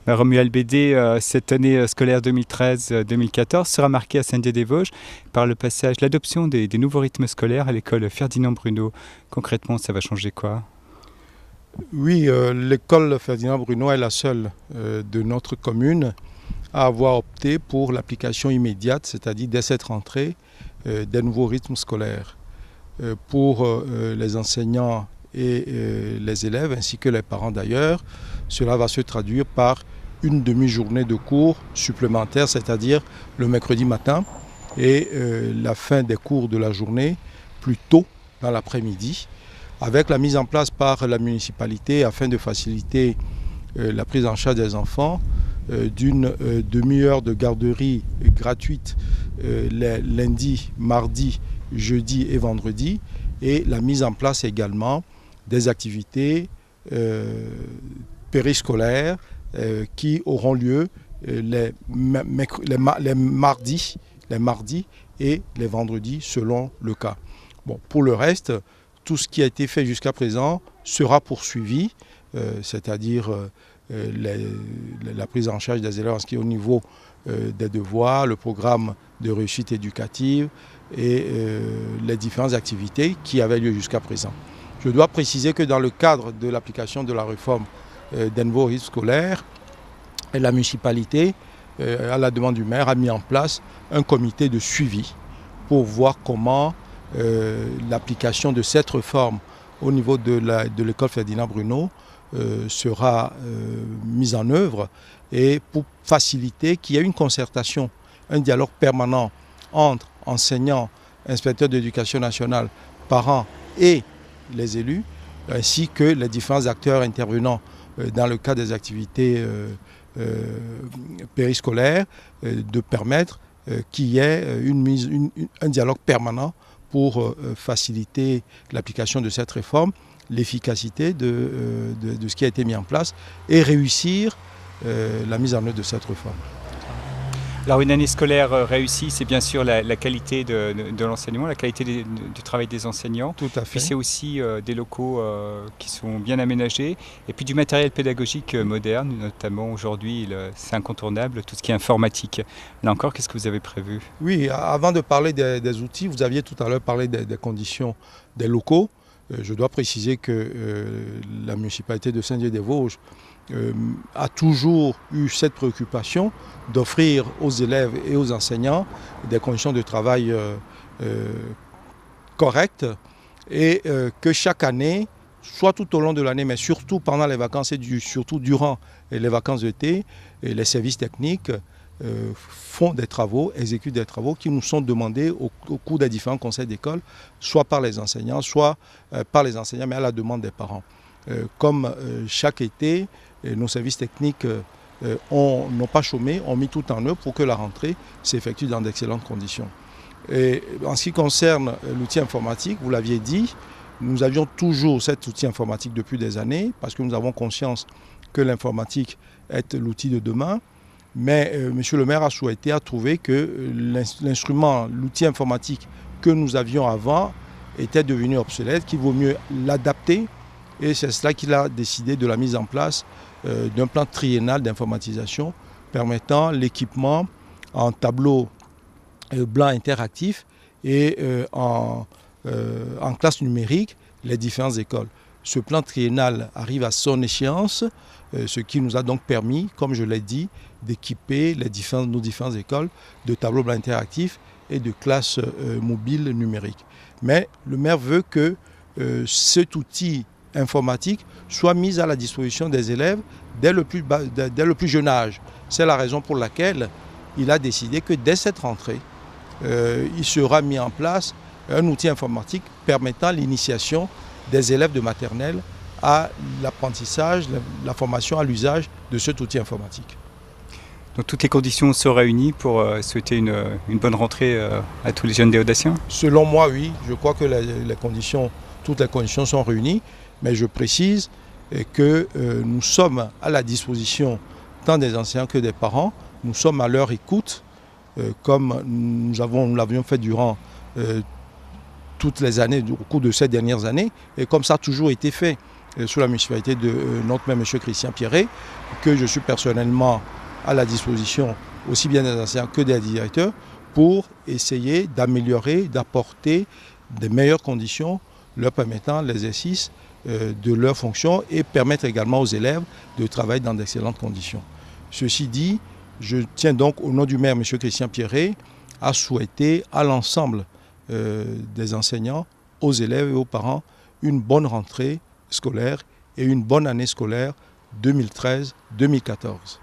Romuald Bédé, cette année scolaire 2013-2014 sera marquée à Saint-Dié-des-Vosges par le passage, l'adoption des nouveaux rythmes scolaires à l'école Ferdinand Brunot. Concrètement, ça va changer quoi? Oui, l'école Ferdinand Brunot est la seule de notre commune à avoir opté pour l'application immédiate, c'est-à-dire dès cette rentrée, des nouveaux rythmes scolaires. Pour les enseignants et les élèves, ainsi que les parents d'ailleurs, cela va se traduire par une demi-journée de cours supplémentaire, c'est-à-dire le mercredi matin et la fin des cours de la journée plus tôt dans l'après-midi, avec la mise en place par la municipalité afin de faciliter la prise en charge des enfants d'une demi-heure de garderie gratuite les lundis, mardis, jeudi et vendredi, et la mise en place également des activités périscolaires qui auront lieu les mardis et les vendredis selon le cas. Bon, pour le reste, tout ce qui a été fait jusqu'à présent sera poursuivi, c'est-à-dire la prise en charge des élèves en ce qui est au niveau des devoirs, le programme de réussite éducative et les différentes activités qui avaient lieu jusqu'à présent. Je dois préciser que dans le cadre de l'application de la réforme des nouveaux rythmes scolaires, la municipalité, à la demande du maire, a mis en place un comité de suivi pour voir comment l'application de cette réforme au niveau de l'école Ferdinand Brunot sera mise en œuvre, et pour faciliter qu'il y ait une concertation, un dialogue permanent entre enseignants, inspecteurs d'éducation nationale, parents et les élus, ainsi que les différents acteurs intervenant dans le cadre des activités périscolaires, de permettre qu'il y ait un dialogue permanent pour faciliter l'application de cette réforme, l'efficacité de ce qui a été mis en place et réussir la mise en œuvre de cette réforme. Alors une année scolaire réussie, c'est bien sûr la qualité de l'enseignement, la qualité du travail des enseignants. Tout à fait. Puis c'est aussi des locaux qui sont bien aménagés, et puis du matériel pédagogique moderne, notamment aujourd'hui, c'est incontournable, tout ce qui est informatique. Là encore, qu'est-ce que vous avez prévu? Oui, avant de parler des outils, vous aviez tout à l'heure parlé des conditions des locaux. Je dois préciser que la municipalité de Saint-Dié-des-Vosges a toujours eu cette préoccupation d'offrir aux élèves et aux enseignants des conditions de travail correctes, et que chaque année, soit tout au long de l'année, mais surtout pendant les vacances et surtout durant les vacances d'été, les services techniques font des travaux, exécutent des travaux qui nous sont demandés au cours des différents conseils d'école, soit par les enseignants, mais à la demande des parents. Comme chaque été, nos services techniques n'ont pas chômé, ont mis tout en œuvre pour que la rentrée s'effectue dans d'excellentes conditions. Et en ce qui concerne l'outil informatique, vous l'aviez dit, nous avions toujours cet outil informatique depuis des années, parce que nous avons conscience que l'informatique est l'outil de demain. Mais M. le maire a trouvé que l'instrument, l'outil informatique que nous avions avant était devenu obsolète, qu'il vaut mieux l'adapter. Et c'est cela qu'il a décidé de la mise en place d'un plan triennal d'informatisation permettant l'équipement en tableau blanc interactif et en classe numérique les différentes écoles. Ce plan triennal arrive à son échéance, ce qui nous a donc permis, comme je l'ai dit, d'équiper nos différentes écoles de tableaux blancs interactifs et de classes mobiles numériques. Mais le maire veut que cet outil informatique soit mis à la disposition des élèves dès le plus jeune âge. C'est la raison pour laquelle il a décidé que dès cette rentrée, il sera mis en place un outil informatique permettant l'initiation des élèves de maternelle à l'apprentissage, la formation à l'usage de cet outil informatique. Donc toutes les conditions sont réunies pour souhaiter une bonne rentrée à tous les jeunes des Audaciens? Selon moi, oui. Je crois que toutes les conditions sont réunies. Mais je précise que nous sommes à la disposition tant des enseignants que des parents. Nous sommes à leur écoute, comme nous l'avions fait durant toutes les années, au cours de ces dernières années, et comme ça a toujours été fait. sous la municipalité de notre maire, M. Christian Pierret, que je suis personnellement à la disposition aussi bien des enseignants que des directeurs pour essayer d'améliorer, d'apporter des meilleures conditions leur permettant l'exercice de leurs fonctions et permettre également aux élèves de travailler dans d'excellentes conditions. Ceci dit, je tiens donc au nom du maire, M. Christian Pierret, à souhaiter à l'ensemble des enseignants, aux élèves et aux parents une bonne rentrée scolaire et une bonne année scolaire 2013-2014.